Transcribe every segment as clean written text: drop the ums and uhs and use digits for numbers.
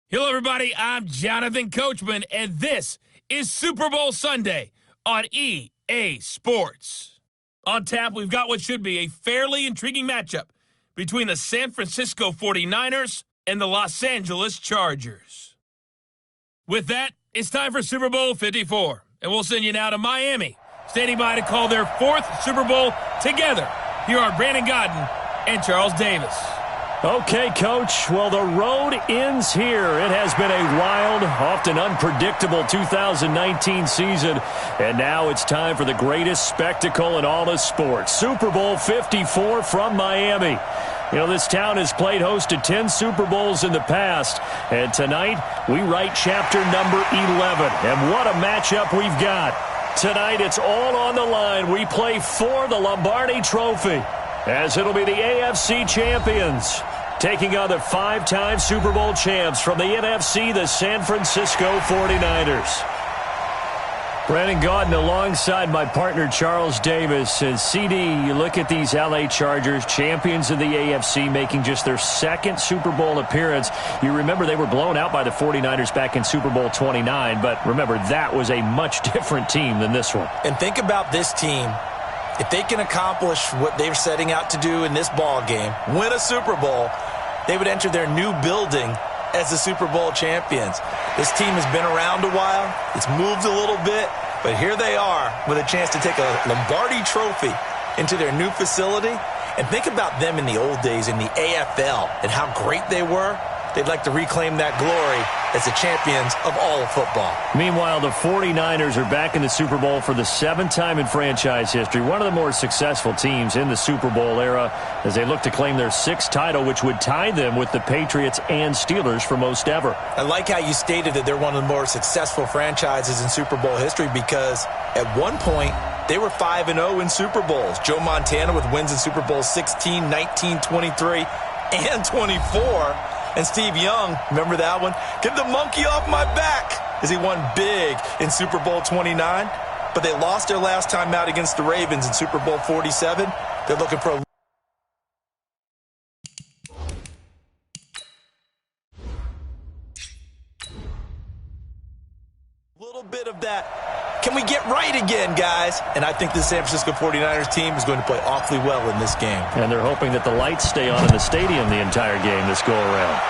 Hello, everybody. I'm Jonathan Coachman, and this is Super Bowl Sunday on EA Sports. On tap, we've got what should be a fairly intriguing matchup between the San Francisco 49ers and the Los Angeles Chargers. With that, it's time for Super Bowl 54, and we'll send you now to Miami, standing by to call their fourth Super Bowl together. Here are Brandon Godden and Charles Davis. Okay, Coach. Well, the road ends here. It has been a wild, often unpredictable 2019 season, and now it's time for the greatest spectacle in all of sports. Super Bowl 54 from Miami. You know, this town has played host to 10 Super Bowls in the past, and tonight we write chapter number 11. And what a matchup we've got. Tonight it's all on the line. We play for the Lombardi Trophy, as it'll be the AFC champions taking on the five-time Super Bowl champs from the NFC, the San Francisco 49ers. Brandon Gaudin alongside my partner Charles Davis. And CD, you look at these LA Chargers, champions of the AFC, making just their second Super Bowl appearance. You remember they were blown out by the 49ers back in Super Bowl 29, but remember that was a much different team than this one. And think about this team. If they can accomplish what they're setting out to do in this ball game, win a Super Bowl, they would enter their new building as the Super Bowl champions. This team has been around a while. It's moved a little bit, but here they are with a chance to take a Lombardi Trophy into their new facility. And think about them in the old days in the AFL and how great they were. They'd like to reclaim that glory as the champions of all of football. Meanwhile, the 49ers are back in the Super Bowl for the seventh time in franchise history. One of the more successful teams in the Super Bowl era as they look to claim their sixth title, which would tie them with the Patriots and Steelers for most ever. I like how you stated that they're one of the more successful franchises in Super Bowl history because at one point, they were 5-0 in Super Bowls. Joe Montana with wins in Super Bowl 16, 19, 23, and 24. And Steve Young, remember that one? Get the monkey off my back as he won big in Super Bowl 29. But they lost their last time out against the Ravens in Super Bowl 47. They're looking for a little bit of that. Can we get right again, guys? And I think the San Francisco 49ers team is going to play awfully well in this game. And they're hoping that the lights stay on in the stadium the entire game this go-around.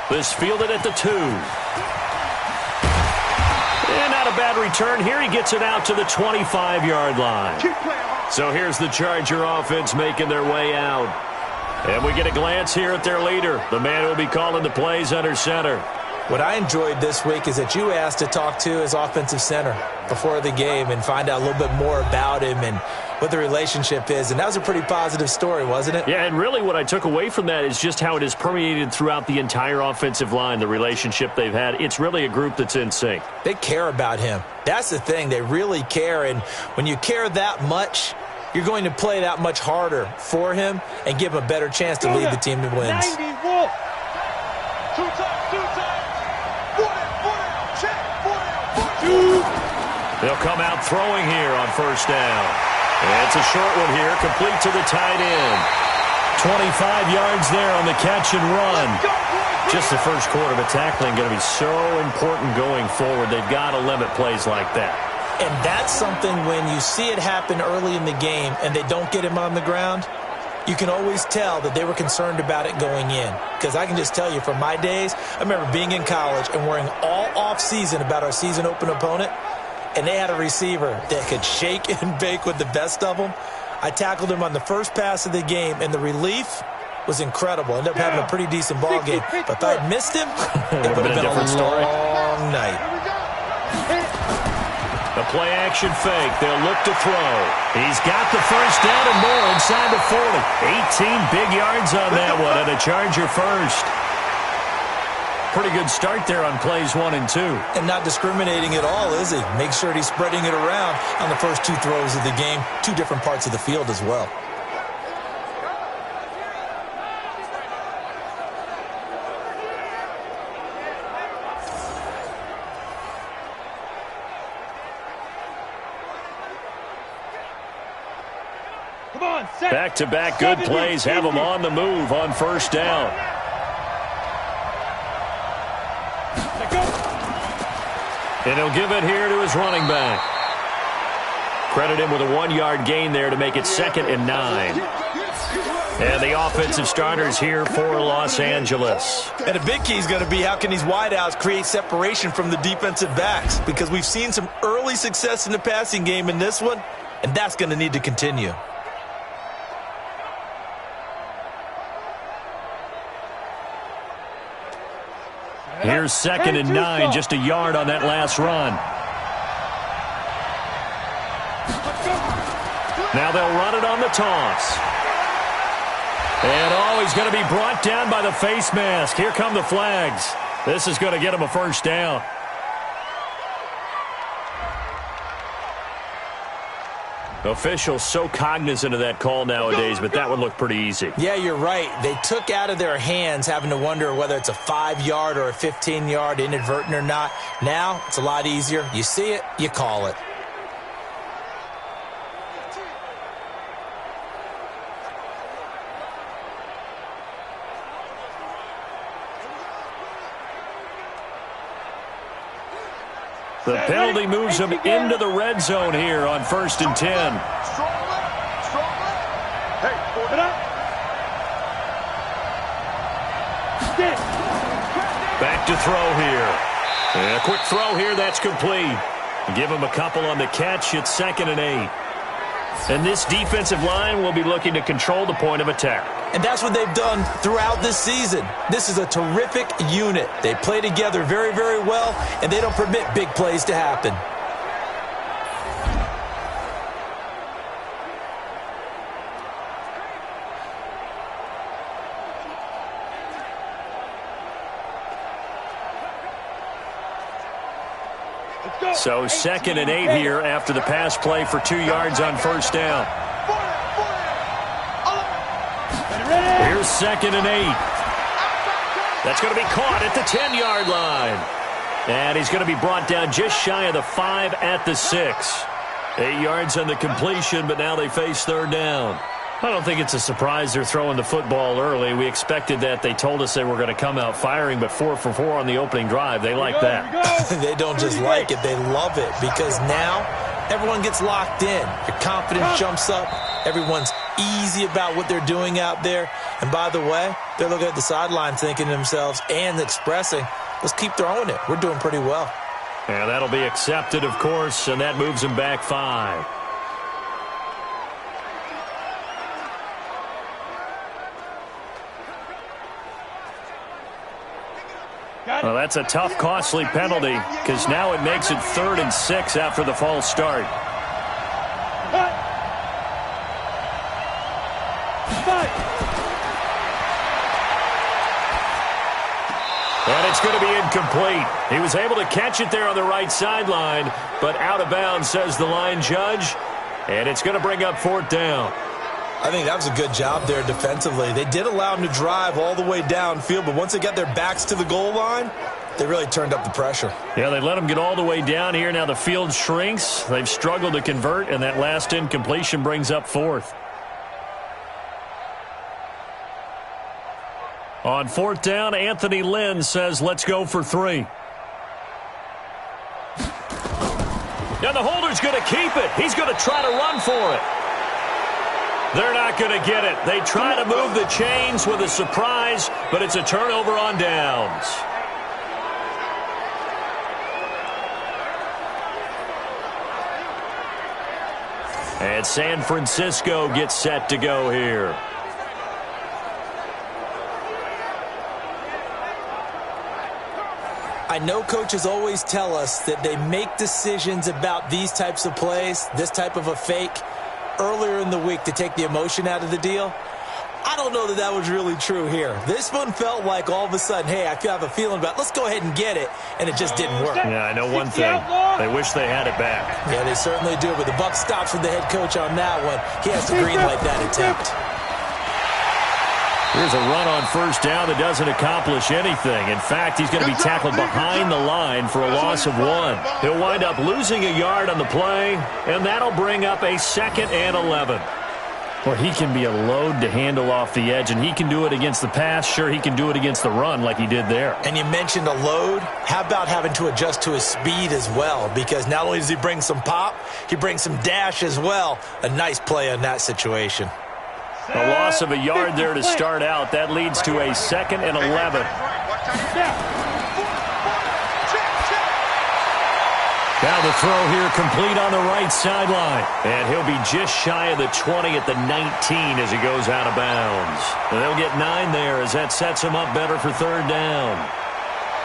This fielded at the 2. And not a bad return here. He gets it out to the 25-yard line. So here's the Charger offense making their way out. And we get a glance here at their leader, the man who will be calling the plays under center. What I enjoyed this week is that you asked to talk to his offensive center before the game and find out a little bit more about him and what the relationship is. And that was a pretty positive story, wasn't it? Yeah, and really what I took away from that is just how it has permeated throughout the entire offensive line, the relationship they've had. It's really a group that's in sync. They care about him. That's the thing. They really care. And when you care that much, you're going to play that much harder for him and give him a better chance to lead the team to wins. 91. Two times. They'll come out throwing here on first down. And it's a short one here, complete to the tight end. 25 yards there on the catch and run. Just the first quarter, but tackling going to be so important going forward. They've got to limit plays like that. And that's something when you see it happen early in the game and they don't get him on the ground, you can always tell that they were concerned about it going in. Because I can just tell you from my days, I remember being in college and worrying all off-season about our season open opponent, and they had a receiver that could shake and bake with the best of them. I tackled him on the first pass of the game, and the relief was incredible. Ended up having a pretty decent ball game. But if I had missed him, it would have been a long night. The play-action fake. They'll look to throw. He's got the first down and more inside the 40. 18 big yards on that one, and a Charger first. Pretty good start there on plays 1 and 2. And not discriminating at all, is he? Make sure he's spreading it around on the first 2 throws of the game. 2 different parts of the field as well. Back-to-back good plays have them on the move on first down. And he'll give it here to his running back. Credit him with a 1-yard gain there to make it 2nd and 9. And the offensive starters here for Los Angeles. And a big key is going to be how can these wideouts create separation from the defensive backs? Because we've seen some early success in the passing game in this one, and that's going to need to continue. Here's 2nd and 9, just a yard on that last run. Now they'll run it on the toss. And, he's going to be brought down by the face mask. Here come the flags. This is going to get him a first down. Officials so cognizant of that call nowadays, but that would look pretty easy. Yeah, you're right. They took out of their hands having to wonder whether it's a 5-yard or a 15-yard inadvertent or not. Now, it's a lot easier. You see it, you call it. The penalty moves him into the red zone here on 1st and 10. Back to throw here. And a quick throw here, that's complete. Give him a couple on the catch. It's 2nd and 8. And this defensive line will be looking to control the point of attack. And that's what they've done throughout this season. This is a terrific unit. They play together very, very well, and they don't permit big plays to happen. So 2nd and 8 here after the pass play for 2 yards on 1st down. Here's 2nd and 8. That's going to be caught at the 10-yard line. And he's going to be brought down just shy of the 5 at the 6. 8 yards on the completion, but now they face 3rd down. I don't think it's a surprise they're throwing the football early. We expected that. They told us they were going to come out firing, but 4 for 4 on the opening drive. They like that. They don't just like it. They love it because now everyone gets locked in. Your confidence jumps up. Everyone's easy about what they're doing out there. And by the way, they're looking at the sideline thinking to themselves and expressing, let's keep throwing it. We're doing pretty well. And that'll be accepted, of course, and that moves them back 5. Well, that's a tough, costly penalty because now it makes it 3rd and 6 after the false start. And it's going to be incomplete. He was able to catch it there on the right sideline, but out of bounds, says the line judge. And it's going to bring up 4th down. I think that was a good job there defensively. They did allow them to drive all the way downfield, but once they got their backs to the goal line, they really turned up the pressure. Yeah, they let them get all the way down here. Now the field shrinks. They've struggled to convert, and that last incompletion brings up 4th. On 4th down, Anthony Lynn says, let's go for 3. Now the holder's going to keep it. He's going to try to run for it. They're not going to get it. They try to move the chains with a surprise, but it's a turnover on downs. And San Francisco gets set to go here. I know coaches always tell us that they make decisions about these types of plays, this type of a fake, earlier in the week to take the emotion out of the deal. I don't know that that was really true here. This one felt like all of a sudden, hey, I have a feeling about let's go ahead and get it, and it just didn't work. Yeah, I know one thing. They wish they had it back. Yeah, they certainly do, but the buck stops with the head coach on that one. He has to greenlight that attempt. Here's a run on 1st down that doesn't accomplish anything. In fact, he's going to be tackled behind the line for a loss of 1. He'll wind up losing a yard on the play, and that'll bring up a 2nd and 11. Well, he can be a load to handle off the edge, and he can do it against the pass. Sure, he can do it against the run like he did there. And you mentioned a load. How about having to adjust to his speed as well? Because not only does he bring some pop, he brings some dash as well. A nice play on that situation. A loss of a yard there to start out. That leads to a 2nd and 11. Now the throw here complete on the right sideline. And he'll be just shy of the 20 at the 19 as he goes out of bounds. And they'll get 9 there as that sets him up better for 3rd down.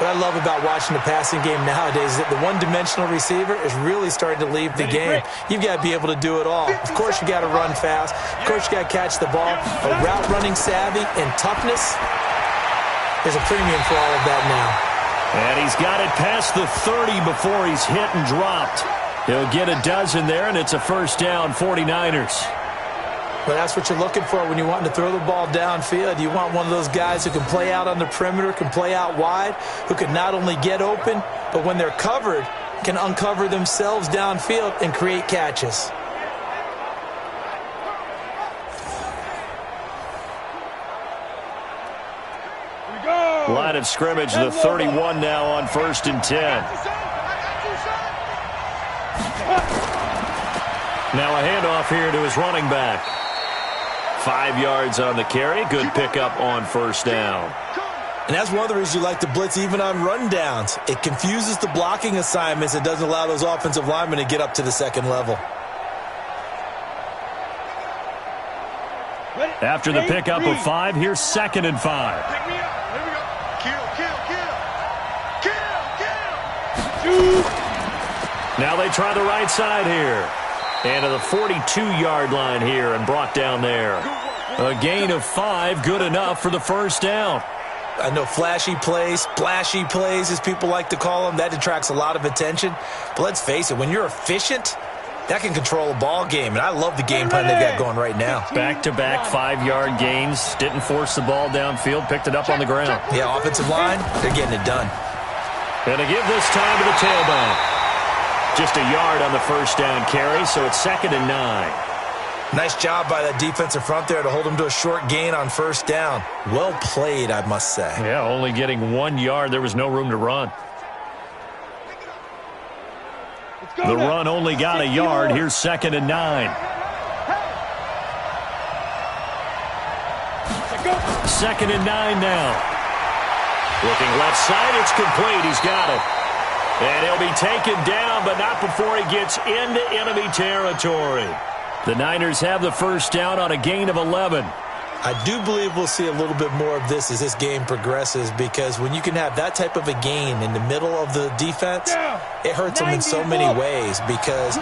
What I love about watching the passing game nowadays is that the one-dimensional receiver is really starting to leave the game. You've got to be able to do it all. Of course, you got to run fast. Of course, you got to catch the ball. But route running savvy and toughness, there's a premium for all of that now. And he's got it past the 30 before he's hit and dropped. He'll get a dozen there, and it's a 1st down, 49ers. But that's what you're looking for when you want to throw the ball downfield. You want one of those guys who can play out on the perimeter, can play out wide, who can not only get open, but when they're covered, can uncover themselves downfield and create catches. Line of scrimmage, the 31 now on 1st and 10. Now a handoff here to his running back. 5 yards on the carry. Good pickup on 1st down. And that's one of the reasons you like to blitz even on rundowns. It confuses the blocking assignments. It doesn't allow those offensive linemen to get up to the 2nd level. After the pickup of 5, here's 2nd and 5. Now they try the right side here. And to the 42-yard line here and brought down there. A gain of 5, good enough for the 1st down. I know flashy plays, splashy plays, as people like to call them, that attracts a lot of attention. But let's face it, when you're efficient, that can control a ball game. And I love the game plan they've got going right now. Back-to-back 5-yard gains. Didn't force the ball downfield. Picked it up on the ground. Yeah, offensive line, they're getting it done. And to give this time to the tailback. Just a yard on the 1st down carry, so it's 2nd and 9. Nice job by that defensive front there to hold him to a short gain on 1st down. Well played, I must say. Yeah, only getting 1 yard. There was no room to run. The run only got a yard. Here's 2nd and 9. 2nd and 9 now. Looking left side, it's complete. He's got it. And he'll be taken down, but not before he gets into enemy territory. The Niners have the 1st down on a gain of 11. I do believe we'll see a little bit more of this as this game progresses, because when you can have that type of a gain in the middle of the defense, it hurts them in so many ways, because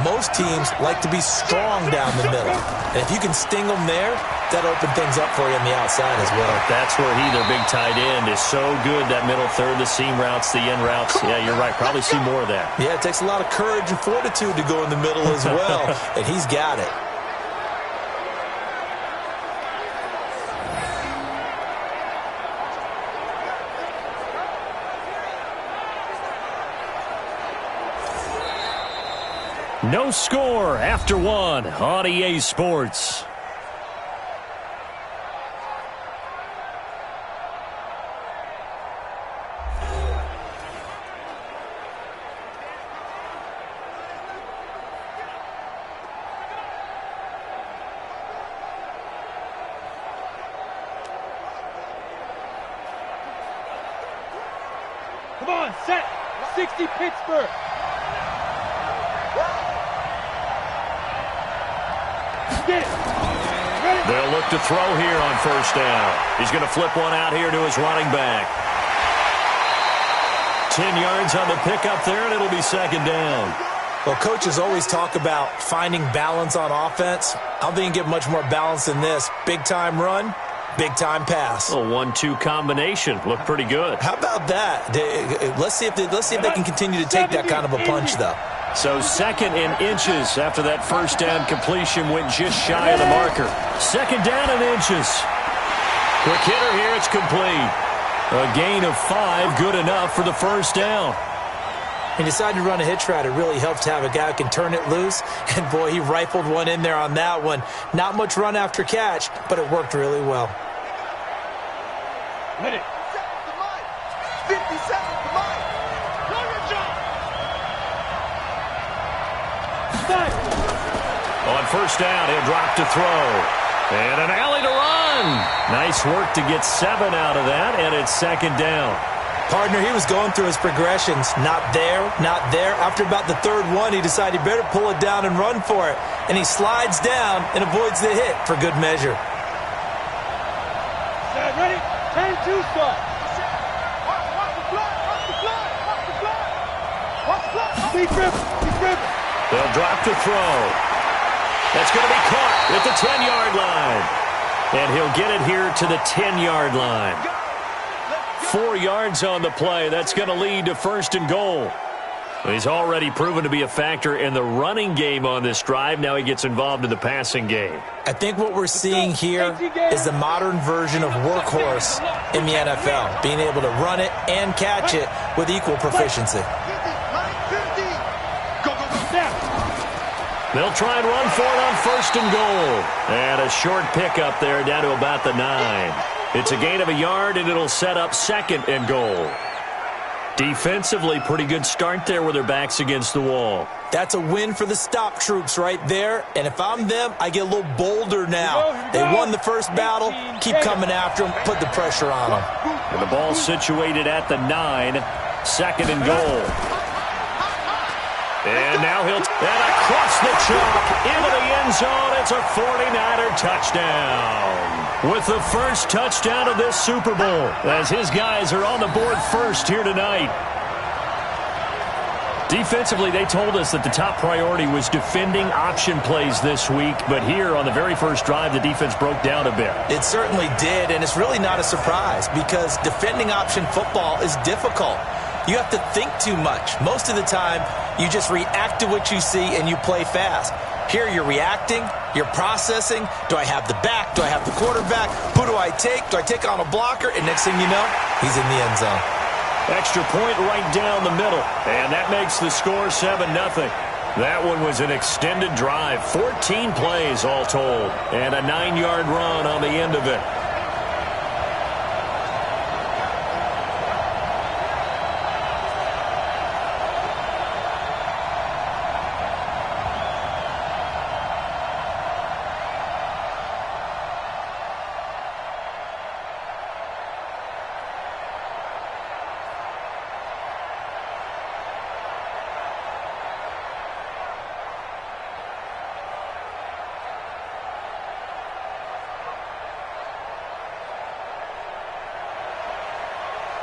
most teams like to be strong down the middle. And if you can sting them there, that opens things up for you on the outside as well. That's where their big tight end, is so good, that middle third, the seam routes, the end routes. Yeah, you're right. Probably see more of that. Yeah, it takes a lot of courage and fortitude to go in the middle as well, and he's got it. No score after 1 on EA Sports. Come on, set. 60 Pittsburgh. They'll look to throw here on 1st down. He's going to flip one out here to his running back. 10 yards on the pickup there, and it'll be 2nd down. Well, coaches always talk about finding balance on offense. I don't think you get much more balance than this. Big-time run, big-time pass. A 1-2 combination. Looked pretty good. How about that? Let's see if they can continue to take that kind of a punch, though. So 2nd and inches after that 1st down completion went just shy of the marker. 2nd down and inches. Quick hitter here, it's complete. A gain of 5, good enough for the 1st down. When you decide to run a hitch route, it really helps to have a guy who can turn it loose. And, boy, he rifled one in there on that one. Not much run after catch, but it worked really well. Hit it. 50 seconds to mine. Go your job. On first down, he'll drop to throw. And an alley to run. Nice work to get 7 out of that, and it's second down. Partner, he was going through his progressions. Not there, not there. After about the third one, he decided he better pull it down and run for it. And he slides down and avoids the hit for good measure. Set, ready? 10-2 start. Watch the fly, watch the fly, watch the fly. Watch the fly. He's dribbling, he's dribbling. They'll drop to throw. That's going to be caught at the 10-yard line. And he'll get it here to the 10-yard line. 4 yards on the play. That's going to lead to first and goal. He's already proven to be a factor in the running game on this drive. Now he gets involved in the passing game. I think what we're seeing here is the modern version of workhorse in the NFL, being able to run it and catch it with equal proficiency. They'll try and run for it on first and goal. And a short pickup there down to about the 9. It's a gain of a yard, and it'll set up second and goal. Defensively, pretty good start there with their backs against the wall. That's a win for the stop troops right there. And if I'm them, I get a little bolder now. They won the first battle. Keep coming after them. Put the pressure on them. And the ball situated at the 9. Second and goal. And now he'll... And across the chalk into the end zone. It's a 49er touchdown. With the first touchdown of this Super Bowl, as his guys are on the board first here tonight. Defensively, they told us that the top priority was defending option plays this week, but here on the very first drive, the defense broke down a bit. It certainly did, and it's really not a surprise because defending option football is difficult. You have to think too much. Most of the time, you just react to what you see and you play fast. Here you're reacting, you're processing. Do I have the back? Do I have the quarterback? Who do I take? Do I take on a blocker? And next thing you know, he's in the end zone. Extra point right down the middle. And that makes the score 7-0. That one was an extended drive. 14 plays all told. And a 9-yard run on the end of it.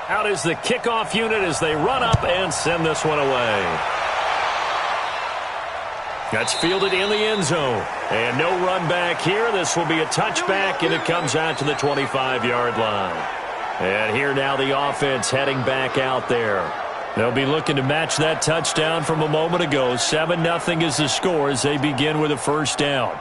Out is the kickoff unit as they run up and send this one away. That's fielded in the end zone. And no run back here. This will be a touchback, and it comes out to the 25-yard line. And here now the offense heading back out there. They'll be looking to match that touchdown from a moment ago. 7-0 is the score as they begin with a first down.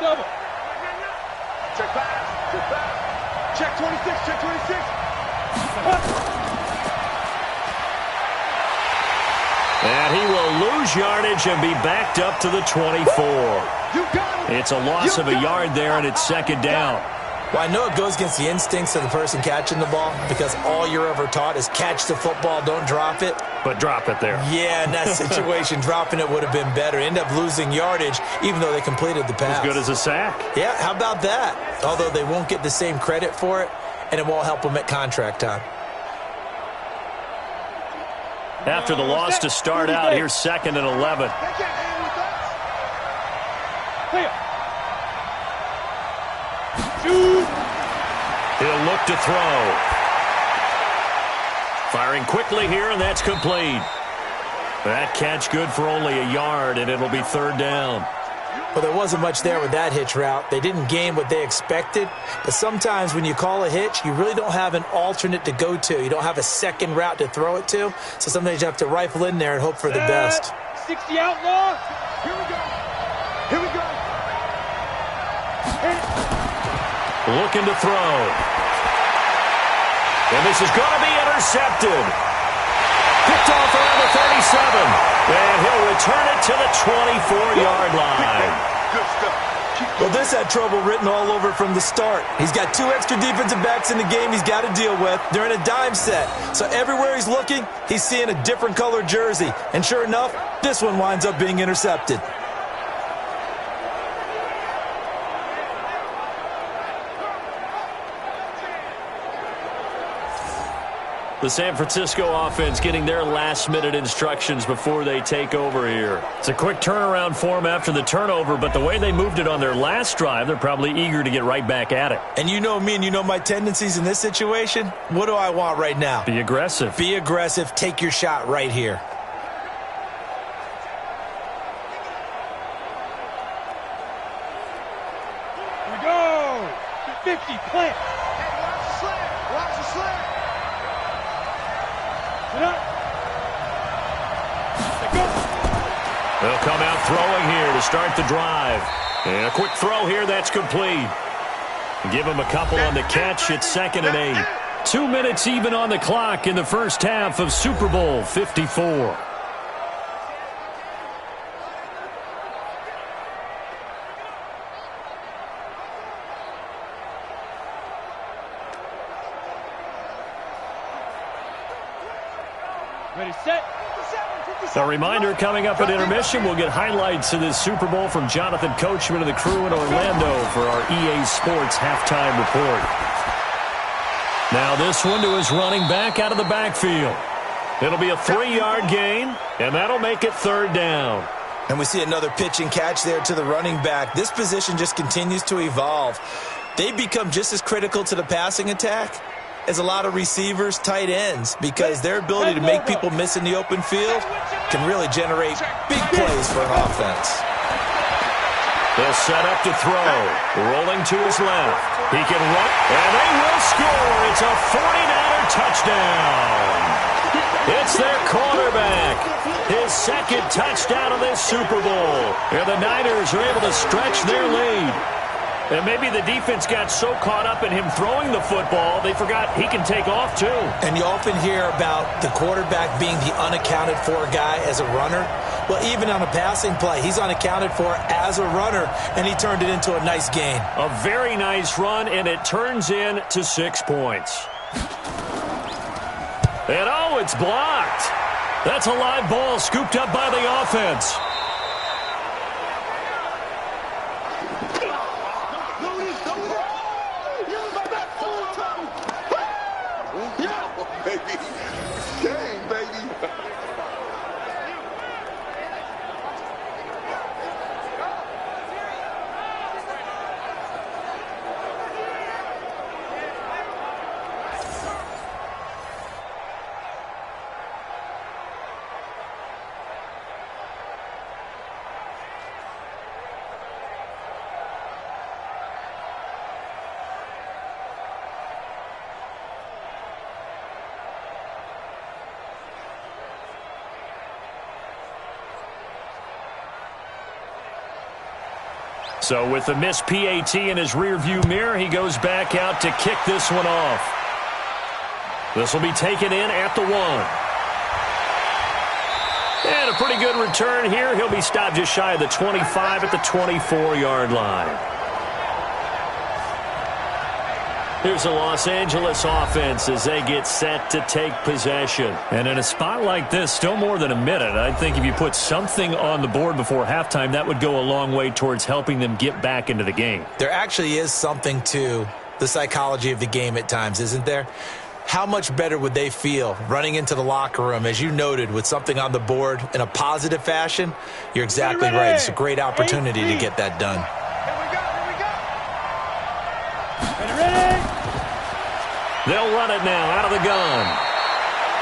Double. Check pass. Check pass. Check 26. Check 26. And he will lose yardage and be backed up to the 24. It's a loss of a yard there, and it's second down. Well, I know it goes against the instincts of the person catching the ball because all you're ever taught is catch the football, don't drop it. But drop it there. Yeah, in that situation, dropping it would have been better. End up losing yardage, even though they completed the pass. As good as a sack. Yeah, how about that? Although they won't get the same credit for it, and it won't help them at contract time. After the loss to start out, here's 2nd and 11. He'll look to throw. Firing quickly here, and that's complete. That catch good for only a yard, and it'll be third down. Well, there wasn't much there with that hitch route. They didn't gain what they expected. But sometimes when you call a hitch, you really don't have an alternate to go to. You don't have a second route to throw it to. So sometimes you have to rifle in there and hope for the best. 360 outlaw. Here we go. Here we go. Looking to throw. And this is going to be intercepted. Picked off around the 37. And he'll return it to the 24-yard line. Good stuff. Well, this had trouble written all over from the start. He's got 2 extra defensive backs in the game he's got to deal with. They're in a dime set. So everywhere he's looking, he's seeing a different color jersey. And sure enough, this one winds up being intercepted. The San Francisco offense getting their last-minute instructions before they take over here. It's a quick turnaround for them after the turnover, but the way they moved it on their last drive, they're probably eager to get right back at it. And you know me and you know my tendencies in this situation. What do I want right now? Be aggressive. Be aggressive. Take your shot right here. Here we go. 50, plant. Hey, watch the slant. Watch the slant. Get up. Go. They'll come out throwing here to start the drive. And a quick throw here, that's complete. Give him a couple on the catch. It's 2nd and 8. 2 minutes even on the clock in the first half of Super Bowl 54. Ready, set. A reminder, coming up at intermission, we'll get highlights of this Super Bowl from Jonathan Coachman and the crew in Orlando for our EA Sports halftime report. Now this one to his running back out of the backfield. It'll be a 3-yard gain, and that'll make it 3rd down. And we see another pitch and catch there to the running back. This position just continues to evolve. They become just as critical to the passing attack as a lot of receivers, tight ends, because their ability to make people miss in the open field can really generate big plays for an offense. They'll set up to throw. Rolling to his left. He can run, and they will score. It's a 49er touchdown. It's their quarterback. His 2nd touchdown of this Super Bowl. And the Niners are able to stretch their lead. And maybe the defense got so caught up in him throwing the football, they forgot he can take off too. And you often hear about the quarterback being the unaccounted for guy as a runner. Well, even on a passing play, he's unaccounted for as a runner, and he turned it into a nice gain. A very nice run, and it turns into 6 points. And oh, it's blocked. That's a live ball scooped up by the offense. So with the missed PAT in his rearview mirror, he goes back out to kick this one off. This will be taken in at the 1. And a pretty good return here. He'll be stopped just shy of the 25 at the 24-yard line. Here's the Los Angeles offense as they get set to take possession. And in a spot like this, still more than a minute, I think if you put something on the board before halftime, that would go a long way towards helping them get back into the game. There actually is something to the psychology of the game at times, isn't there? How much better would they feel running into the locker room, as you noted, with something on the board in a positive fashion? You're exactly right. It's a great opportunity to get that done. They'll run it now out of the gun.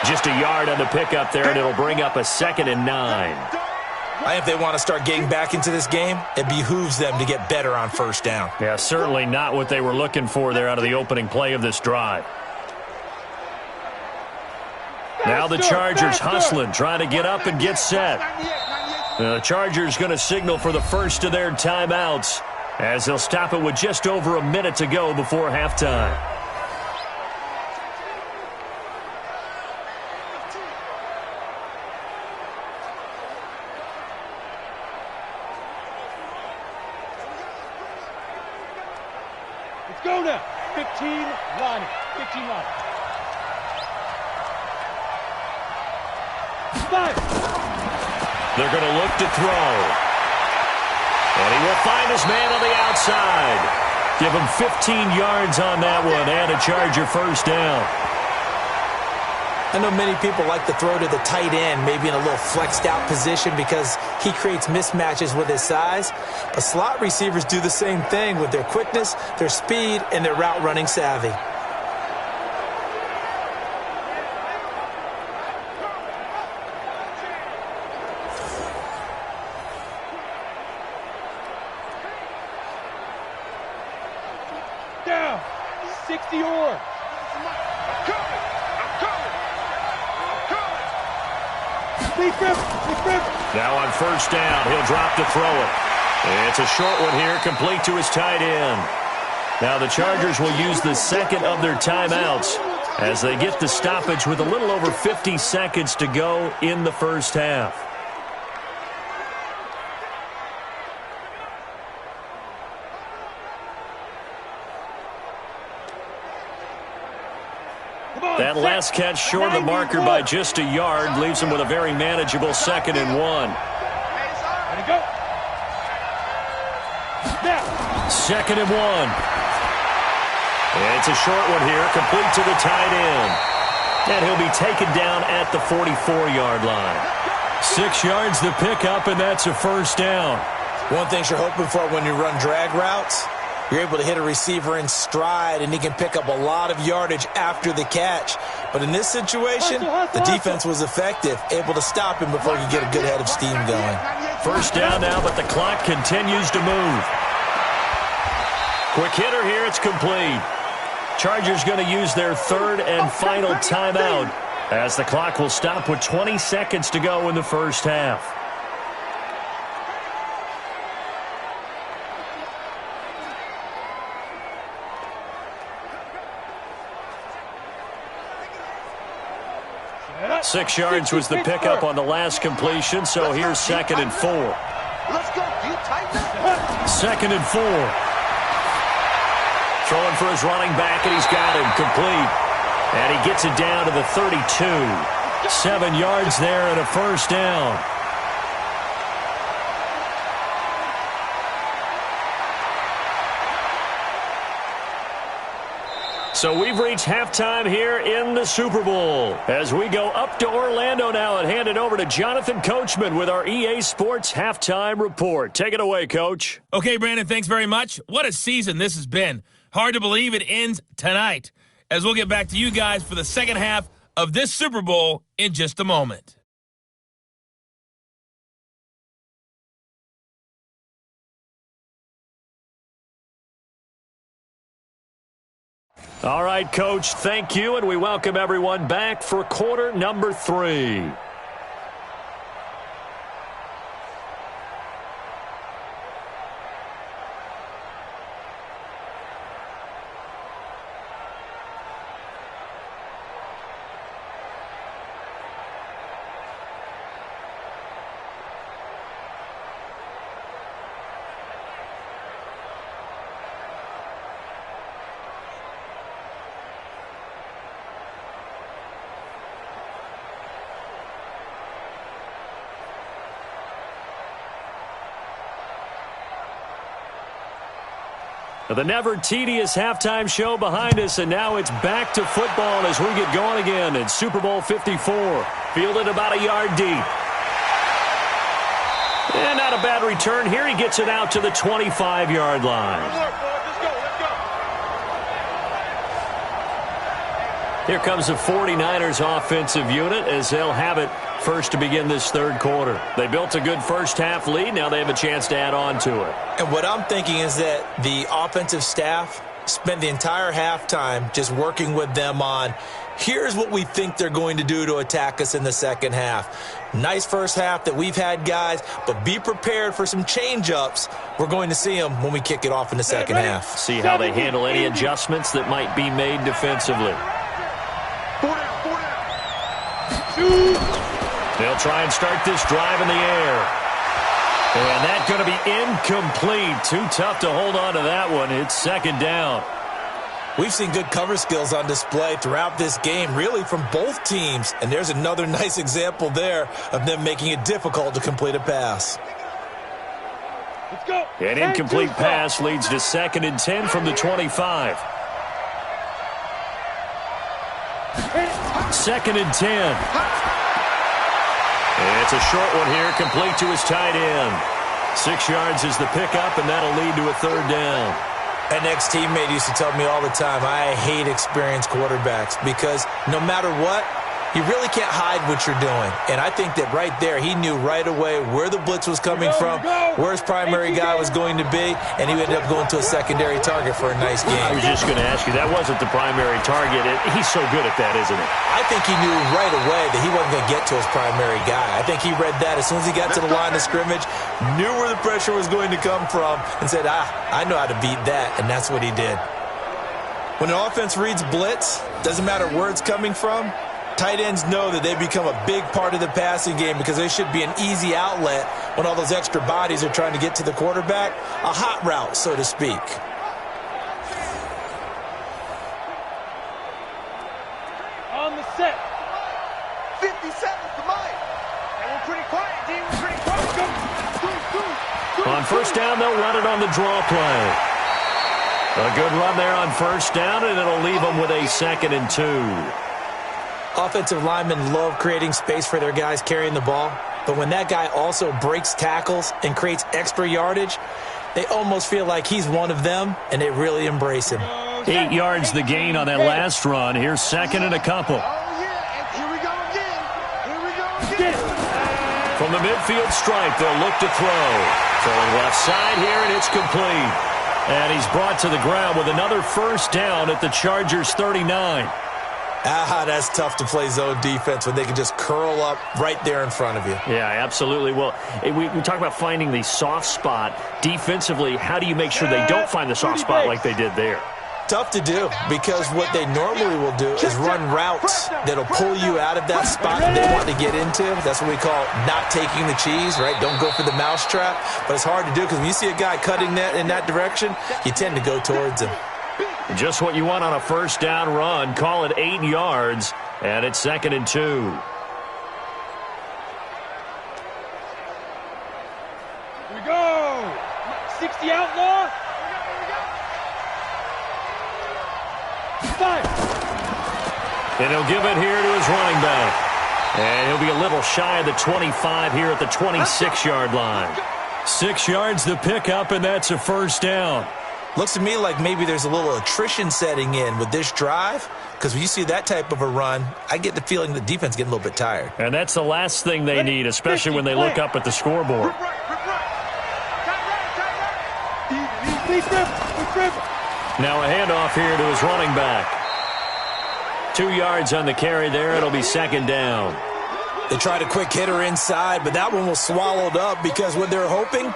Just a yard on the pickup there, and it'll bring up a 2nd and 9. I think if they want to start getting back into this game, it behooves them to get better on 1st down. Yeah, certainly not what they were looking for there out of the opening play of this drive. Now the Chargers hustling, trying to get up and get set. The Chargers going to signal for the first of their timeouts as they'll stop it with just over a minute to go before halftime. Let's go now. 15 line. 15 line. Five. They're going to look to throw. And he will find his man on the outside. Give him 15 yards on that one and a Charger first down. I know many people like to throw to the tight end, maybe in a little flexed out position because he creates mismatches with his size. But slot receivers do the same thing with their quickness, their speed, and their route running savvy. Down. 60 or. Now on first down, he'll drop to throw it. It's a short one here, complete to his tight end. Now the Chargers will use the second of their timeouts as they get the stoppage with a little over 50 seconds to go in the first half. That last catch short of the marker by just a yard leaves him with a very manageable 2nd and 1. Ready, go. Now. 2nd and 1. It's a short one here, complete to the tight end. And he'll be taken down at the 44-yard line. 6 yards to pick up, and that's a first down. One thing you're hoping for when you run drag routes, you're able to hit a receiver in stride, and he can pick up a lot of yardage after the catch. But in this situation, the defense was effective, able to stop him before he could get a good head of steam going. First down now, but the clock continues to move. Quick hitter here, it's complete. Chargers going to use their third and final timeout as the clock will stop with 20 seconds to go in the first half. Up. 6 yards was the pickup on the last completion, so here's 2nd and 4. Let's go. Do you tighten it? 2nd and 4. Throwing for his running back, and he's got him complete. And he gets it down to the 32. 7 yards there and a first down. So we've reached halftime here in the Super Bowl. As we go up to Orlando now and hand it over to Jonathan Coachman with our EA Sports Halftime Report. Take it away, Coach. Okay, Brandon, thanks very much. What a season this has been. Hard to believe it ends tonight, as we'll get back to you guys for the second half of this Super Bowl in just a moment. All right, Coach, thank you, and we welcome everyone back for quarter number 3. The never-tedious halftime show behind us, and now it's back to football as we get going again in Super Bowl 54. Fielded about a yard deep. And not a bad return here. He gets it out to the 25-yard line. Here comes the 49ers offensive unit as they'll have it first to begin this third quarter. They built a good first-half lead. Now they have a chance to add on to it. And what I'm thinking is that the offensive staff spent the entire halftime just working with them on, here's what we think they're going to do to attack us in the second half. Nice first half that we've had, guys, but be prepared for some change-ups. We're going to see them when we kick it off in the second half. See how they handle any adjustments that might be made defensively. They'll try and start this drive in the air. And that's going to be incomplete. Too tough to hold on to that one. It's second down. We've seen good cover skills on display throughout this game, really from both teams. And there's another nice example there of them making it difficult to complete a pass. Let's go. An incomplete pass leads to 2nd and 10 from the 25. 2nd and 10. It's a short one here, complete to his tight end. 6 yards is the pickup, and that'll lead to a 3rd down. An ex-teammate used to tell me all the time, I hate experienced quarterbacks because no matter what, you really can't hide what you're doing. And I think that right there, he knew right away where the blitz was coming from, where his primary guy was going to be, and he ended up going to a secondary target for a nice game. I was just going to ask you, that wasn't the primary target. He's so good at that, isn't he? I think he knew right away that he wasn't going to get to his primary guy. I think he read that as soon as he got to the line of scrimmage, knew where the pressure was going to come from, and said, I know how to beat that, and that's what he did. When an offense reads blitz, doesn't matter where it's coming from, tight ends know that they become a big part of the passing game because they should be an easy outlet when all those extra bodies are trying to get to the quarterback. A hot route, so to speak. On the set. 50 seconds to mine. And we're pretty quiet, D. We're pretty quiet. Go. On first down, they'll run it on the draw play. A good run there on first down, and it'll leave them with a 2nd and 2. Offensive linemen love creating space for their guys carrying the ball, but when that guy also breaks tackles and creates extra yardage, they almost feel like he's one of them, and they really embrace him. 8 yards the gain on that last run. Here's 2nd and a couple. Oh, yeah. And here we go again. Here we go again. From the midfield stripe, they'll look to throw. Throwing left side here, and it's complete. And he's brought to the ground with another first down at the Chargers' 39. That's tough to play zone defense when they can just curl up right there in front of you. Yeah, absolutely. Well, we talk about finding the soft spot. Defensively, how do you make sure they don't find the soft spot like they did there? Tough to do because what they normally will do is run routes that'll pull you out of that spot that they want to get into. That's what we call not taking the cheese, right? Don't go for the mousetrap. But it's hard to do because when you see a guy cutting that in that direction, you tend to go towards him. Just what you want on a first down run. Call it 8 yards, and it's 2nd and 2. Here we go. 60 outlaw. 5. And he'll give it here to his running back. And he'll be a little shy of the 25 here at the 26-yard line. 6 yards the pickup, and that's a first down. Looks to me like maybe there's a little attrition setting in with this drive because when you see that type of a run, I get the feeling the defense is getting a little bit tired. And that's the last thing they need, especially when they look up at the scoreboard. Now a handoff here to his running back. 2 yards on the carry there. It'll be 2nd down. They tried a quick hitter inside, but that one was swallowed up because what they're hoping,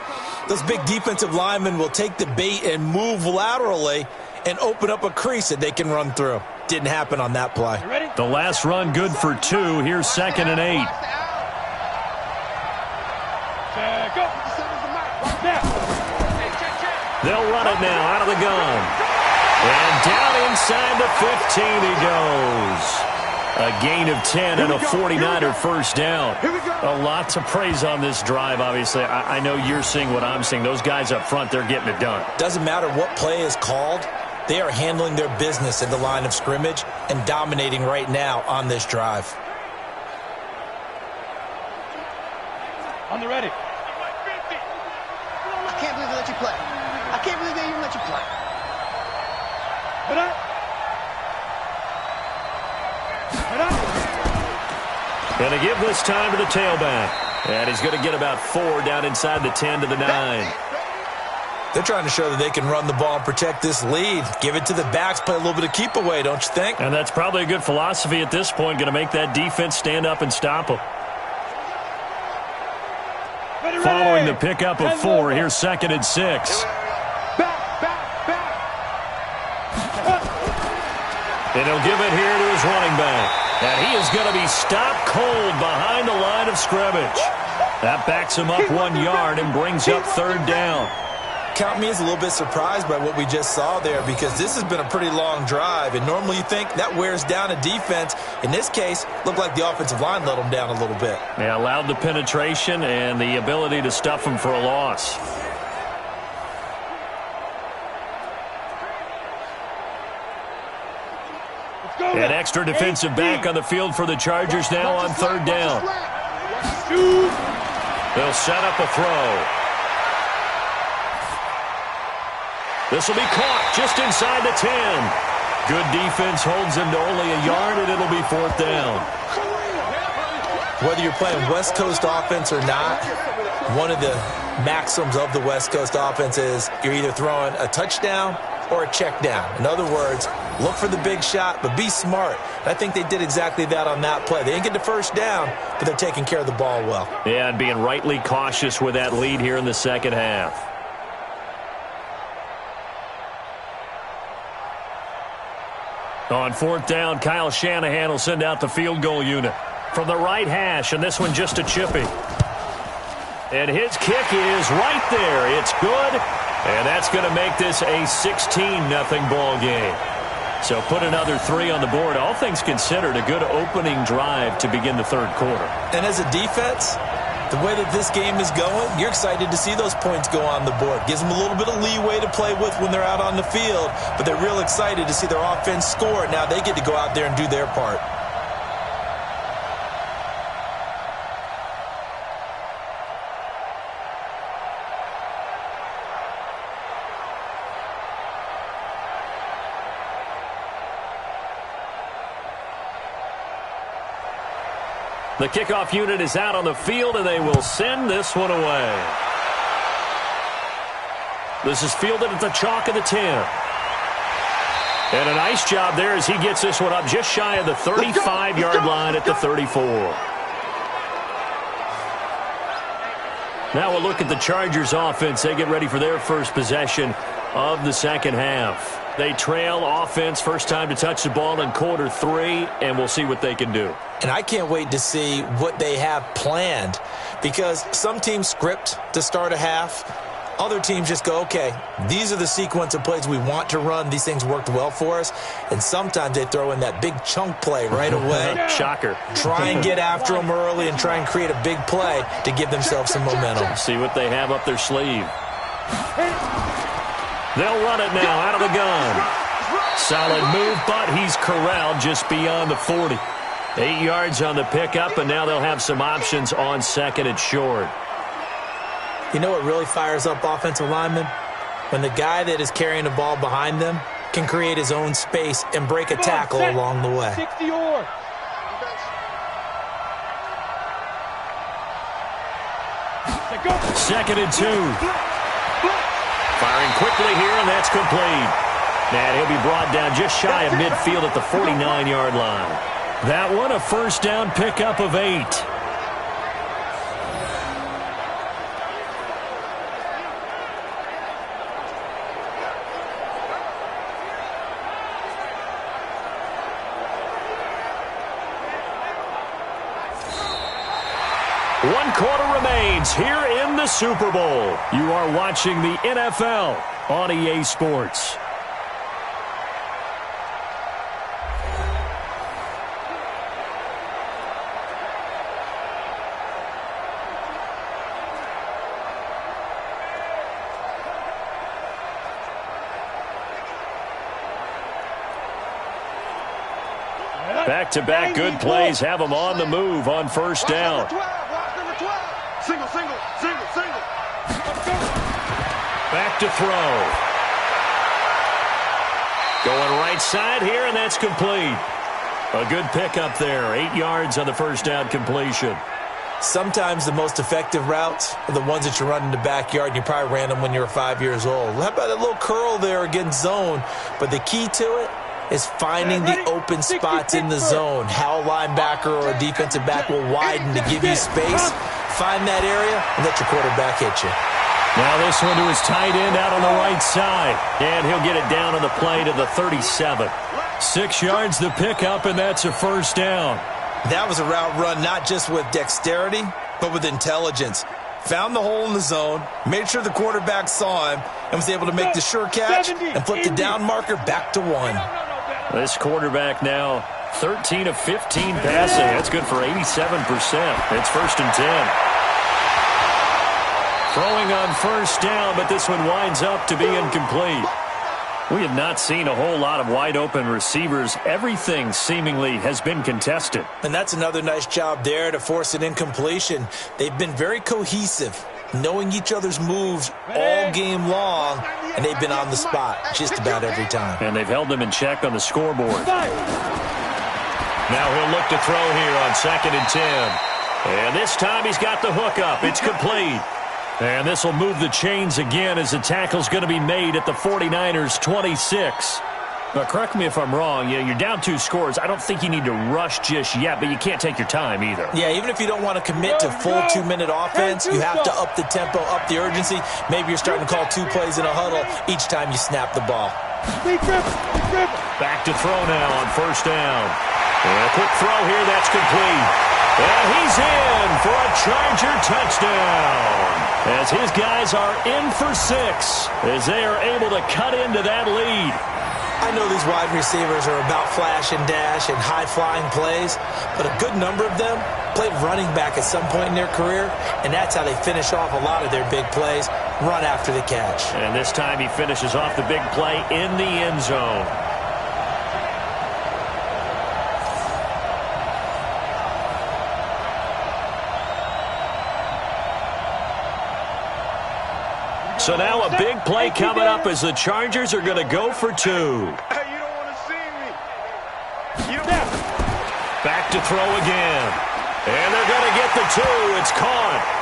those big defensive linemen will take the bait and move laterally and open up a crease that they can run through. Didn't happen on that play. The last run good for 2. Here's 2nd and 8. They'll run it now out of the gun. And down inside the 15 he goes. A gain of 10 and a 49er first down. A lot to praise on this drive, obviously. I know you're seeing what I'm seeing. Those guys up front, they're getting it done. Doesn't matter what play is called. They are handling their business at the line of scrimmage and dominating right now on this drive. On the ready. I can't believe they let you play. I can't believe they even let you play. Put up. And they give this time to the tailback. And he's going to get about 4 down inside the 10 to the 9. They're trying to show that they can run the ball and protect this lead. Give it to the backs, play a little bit of keep away, don't you think? And that's probably a good philosophy at this point, going to make that defense stand up and stop them. Following the pickup of 4, here's 2nd and 6. And he'll give it here to his running back. And he is going to be stopped cold behind the line of scrimmage. That backs him up 1 yard and brings up 3rd down. Count me as a little bit surprised by what we just saw there, because this has been a pretty long drive, and normally you think that wears down a defense. In this case, looked like the offensive line let them down a little bit. Yeah, allowed the penetration and the ability to stuff them for a loss. An extra defensive back on the field for the Chargers now on 3rd down. They'll set up a throw. This will be caught just inside the 10. Good defense holds him to only a yard, and it'll be 4th down. Whether you're playing West Coast offense or not, one of the maxims of the West Coast offense is you're either throwing a touchdown or a check down. In other words, look for the big shot, but be smart. I think they did exactly that on that play. They didn't get the first down, but they're taking care of the ball well. Yeah, and being rightly cautious with that lead here in the second half. On 4th down, Kyle Shanahan will send out the field goal unit from the right hash, and this one just a chippy. And his kick is right there. It's good, and that's going to make this a 16-0 ball game. So put another 3 on the board. All things considered, a good opening drive to begin the 3rd quarter. And as a defense, the way that this game is going, you're excited to see those points go on the board. Gives them a little bit of leeway to play with when they're out on the field, but they're real excited to see their offense score. Now they get to go out there and do their part. The kickoff unit is out on the field, and they will send this one away. This is fielded at the chalk of the 10. And a nice job there as he gets this one up just shy of the 35-yard line at the 34. Now we'll look at the Chargers offense. They get ready for their first possession of the second half. They trail offense, first time to touch the ball in quarter 3, and we'll see what they can do. And I can't wait to see what they have planned, because some teams script to start a half. Other teams just go, okay, these are the sequence of plays we want to run. These things worked well for us. And sometimes they throw in that big chunk play right away. Shocker. Try and get after them early and try and create a big play to give themselves some momentum. See what they have up their sleeve. They'll run it now out of the gun. Solid move, but he's corralled just beyond the 40. 8 yards on the pickup, and now they'll have some options on 2nd and short. You know what really fires up offensive linemen? When the guy that is carrying the ball behind them can create his own space and break a tackle along the way. 60 yards. Second and 2. Firing quickly here, and that's complete. And he'll be brought down just shy of midfield at the 49-yard line. That one, a first down pickup of 8. One quarter remains here in the Super Bowl. You are watching the NFL on EA Sports. Back-to-back good plays have them on the move on first down. Single, single, single, single. Back to throw. Going right side here, and that's complete. A good pickup there. 8 yards on the first down completion. Sometimes the most effective routes are the ones that you run in the backyard, and you probably ran them when you were 5 years old. How about a little curl there against zone? But the key to it is finding the open spots in the zone. How a linebacker or a defensive back will widen to give you space. Find that area and let your quarterback hit you. Now this one to his tight end out on the right side. And he'll get it down on the play to the 37. 6 yards the pickup, and that's a first down. That was a route run not just with dexterity, but with intelligence. Found the hole in the zone, made sure the quarterback saw him, and was able to make the sure catch and flip the down marker back to 1. This quarterback now 13 of 15 passing. That's good for 87%. It's 1st and 10. Throwing on first down, but this one winds up to be incomplete. We have not seen a whole lot of wide-open receivers. Everything seemingly has been contested. And that's another nice job there to force an incompletion. They've been very cohesive, knowing each other's moves all game long, and they've been on the spot just about every time. And they've held them in check on the scoreboard. Now he'll look to throw here on 2nd and 10. And this time he's got the hook up. It's complete. And this will move the chains again as the tackle's going to be made at the 49ers' 26. But correct me if I'm wrong, you're down 2 scores. I don't think you need to rush just yet, but you can't take your time either. Yeah, even if you don't want to commit to full 2-minute offense, you have to up the tempo, up the urgency. Maybe you're starting to call 2 plays in a huddle each time you snap the ball. Back to throw now on first down. And a quick throw here, that's complete. And he's in for a Charger touchdown. As his guys are in for 6, as they are able to cut into that lead. I know these wide receivers are about flash and dash and high-flying plays, but a good number of them played running back at some point in their career, and that's how they finish off a lot of their big plays, run after the catch. And this time he finishes off the big play in the end zone. So now a big play coming up as the Chargers are going to go for 2. Hey, you don't want to see me. Back to throw again. And they're going to get the 2. It's caught.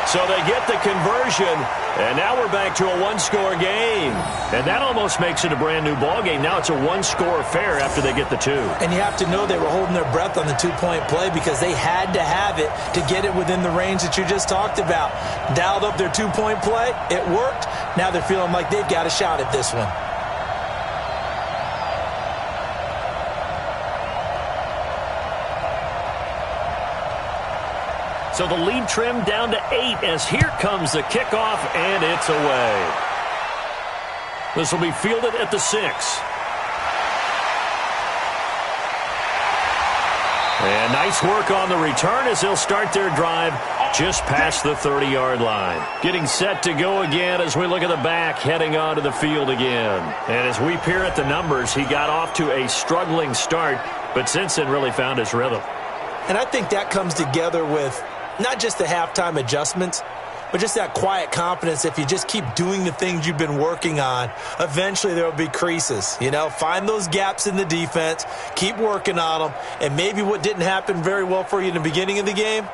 So they get the conversion, and now we're back to a 1-score game. And that almost makes it a brand-new ball game. Now it's a 1-score affair after they get the 2. And you have to know they were holding their breath on the 2-point play because they had to have it to get it within the range that you just talked about. Dialed up their 2-point play. It worked. Now they're feeling like they've got a shot at this one. So the lead trimmed down to 8 as here comes the kickoff, and it's away. This will be fielded at the 6. And nice work on the return as they'll start their drive just past the 30-yard line. Getting set to go again as we look at the back, heading onto the field again. And as we peer at the numbers, he got off to a struggling start, but since then really found his rhythm. And I think that comes together with not just the halftime adjustments, but just that quiet confidence. If you just keep doing the things you've been working on, eventually there will be creases. Find those gaps in the defense, keep working on them, and maybe what didn't happen very well for you in the beginning of the game,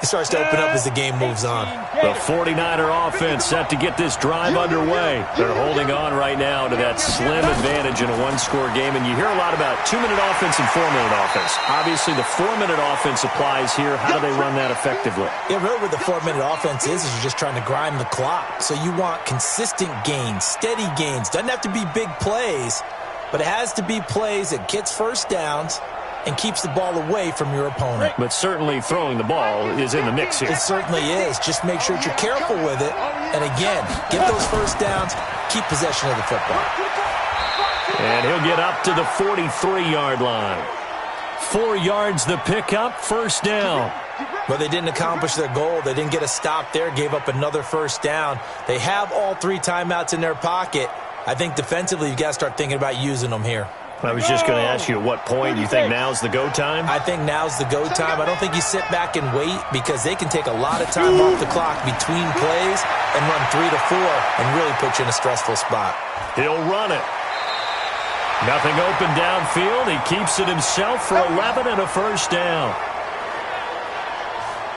it starts to open up as the game moves on. The 49er offense set to get this drive underway. They're holding on right now to that slim advantage in a 1-score game, and you hear a lot about 2-minute offense and 4-minute offense. Obviously, the 4-minute offense applies here. How do they run that effectively? Yeah, really what the 4-minute offense is you're just trying to grind the clock. So you want consistent gains, steady gains. Doesn't have to be big plays, but it has to be plays that gets first downs and keeps the ball away from your opponent. But certainly throwing the ball is in the mix here. It certainly is. Just make sure that you're careful with it. And again, get those first downs, keep possession of the football. And he'll get up to the 43-yard line. 4 yards the pickup, first down. Well, they didn't accomplish their goal. They didn't get a stop there, gave up another first down. They have all 3 timeouts in their pocket. I think defensively you've got to start thinking about using them here. I was just going to ask you at what point you think now's the go time? I think now's the go time. I don't think you sit back and wait because they can take a lot of time off the clock between plays and run 3 to 4 and really put you in a stressful spot. He'll run it. Nothing open downfield. He keeps it himself for 11 and a first down.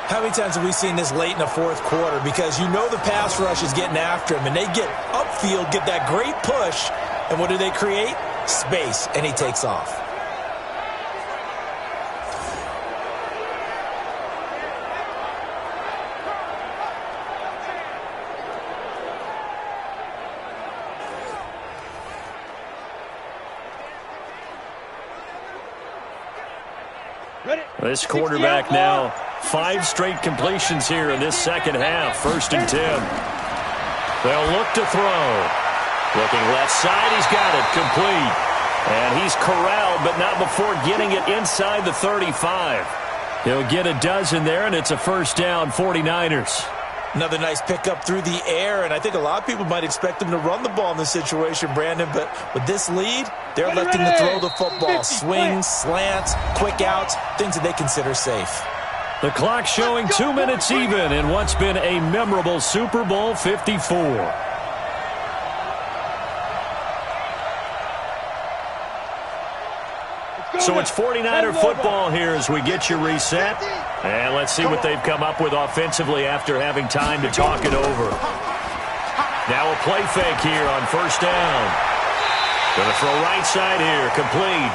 How many times have we seen this late in the fourth quarter? Because you know the pass rush is getting after him, and they get upfield, get that great push, and what do they create? Space, and he takes off. This quarterback now, 5 straight completions here in this second half. 1st and 10. They'll look to throw. Looking left side, he's got it complete. And he's corralled, but not before getting it inside the 35. He'll get a dozen there, and it's a 1st down, 49ers. Another nice pickup through the air, and I think a lot of people might expect him to run the ball in this situation, Brandon, but with this lead, they're electing to throw the football. Swings, slants, quick outs, things that they consider safe. The clock showing 2 minutes even in what's been a memorable Super Bowl 54. So it's 49er football here as we get you reset. And let's see what they've come up with offensively after having time to talk it over. Now a play fake here on 1st down. Going to throw right side here, complete.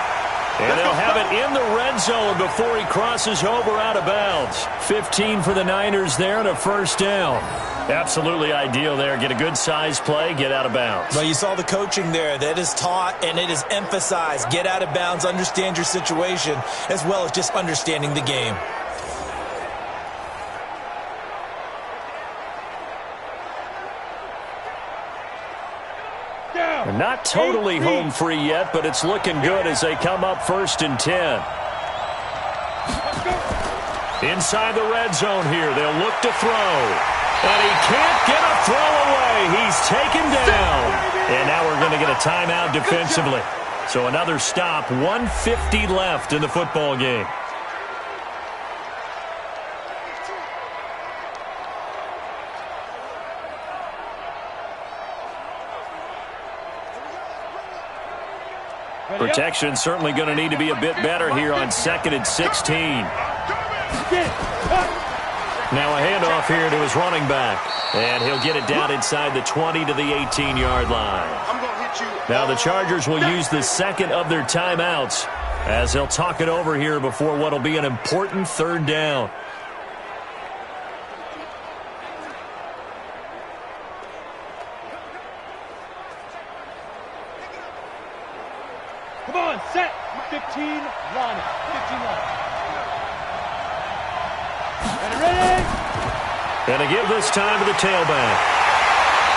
And they'll have it in the red zone before he crosses over out of bounds. 15 for the Niners there and a 1st down. Absolutely ideal there. Get a good size play, get out of bounds. Well, you saw the coaching there. That is taught and it is emphasized. Get out of bounds, understand your situation, as well as just understanding the game. And not totally home free yet, but it's looking good as they come up 1st and 10. Inside the red zone here, they'll look to throw. And he can't get a throw away. He's taken down. And now we're going to get a timeout defensively. So another stop, 1:50 left in the football game. Protection certainly going to need to be a bit better here on 2nd and 16. Now a handoff here to his running back. And he'll get it down inside the 20 to the 18-yard line. Now the Chargers will use the second of their timeouts as they'll talk it over here before what will be an important 3rd down. Come on, set. 15, line it. 15 line. Ready? And to give this time to the tailback.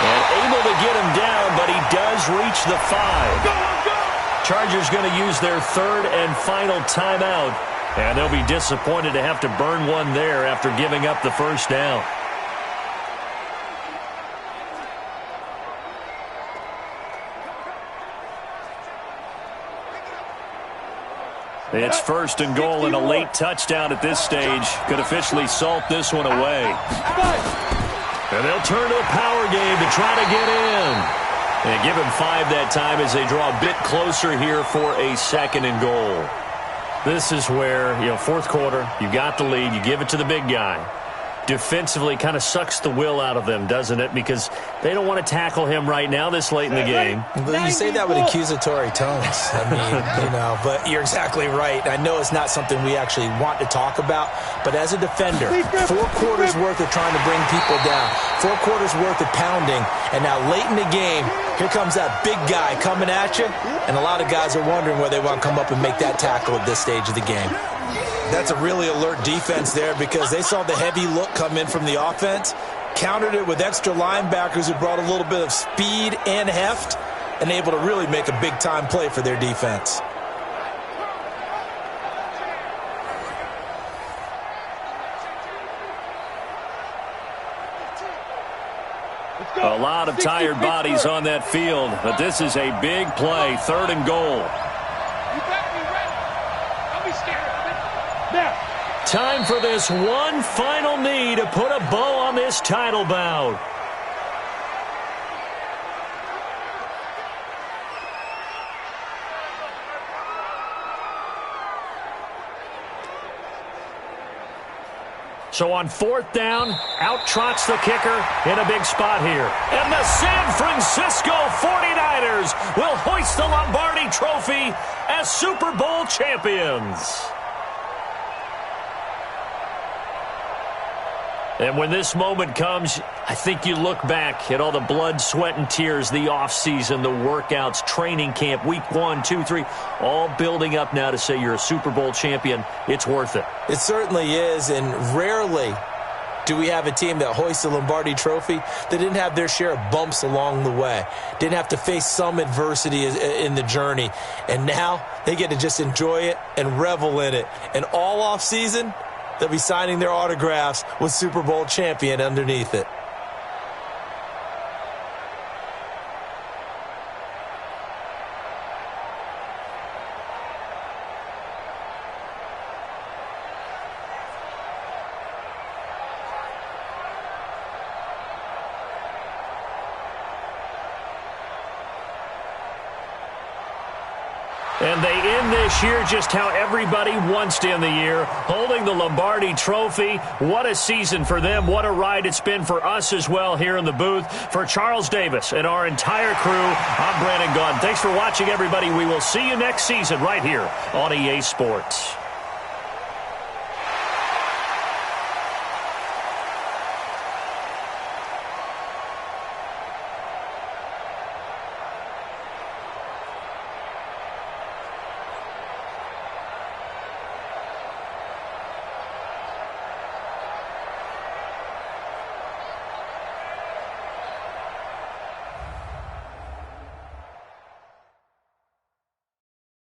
And able to get him down, but he does reach the 5. Chargers going to use their 3rd and final timeout. And they'll be disappointed to have to burn one there after giving up the 1st down. It's 1st and goal and a late touchdown at this stage. Could officially salt this one away. And they'll turn to a power game to try to get in. And give him 5 that time as they draw a bit closer here for a 2nd and goal. This is where, 4th quarter, you got the lead, you give it to the big guy. Defensively kind of sucks the will out of them, doesn't it? Because they don't want to tackle him right now this late in the game. But you say that with accusatory tones. I mean, but you're exactly right. I know it's not something we actually want to talk about, but as a defender, 4 quarters worth of trying to bring people down, 4 quarters worth of pounding, and now late in the game, here comes that big guy coming at you, and a lot of guys are wondering where they want to come up and make that tackle at this stage of the game. That's a really alert defense there because they saw the heavy look come in from the offense, countered it with extra linebackers who brought a little bit of speed and heft, and able to really make a big-time play for their defense. A lot of tired bodies on that field, but this is a big play, 3rd and goal. Time for this one final knee to put a bow on this title bout. So on 4th down, out trots the kicker in a big spot here. And the San Francisco 49ers will hoist the Lombardi Trophy as Super Bowl champions. And when this moment comes, I think you look back at all the blood, sweat, and tears, the offseason, the workouts, training camp, week 1, 2, 3, all building up now to say you're a Super Bowl champion. It's worth it. It certainly is, and rarely do we have a team that hoists the Lombardi Trophy that didn't have their share of bumps along the way, didn't have to face some adversity in the journey, and now they get to just enjoy it and revel in it. And all offseason, they'll be signing their autographs with Super Bowl champion underneath it. And they end this year just how everybody wants to end the year, holding the Lombardi Trophy. What a season for them. What a ride it's been for us as well here in the booth. For Charles Davis and our entire crew, I'm Brandon Gaudin. Thanks for watching, everybody. We will see you next season right here on EA Sports.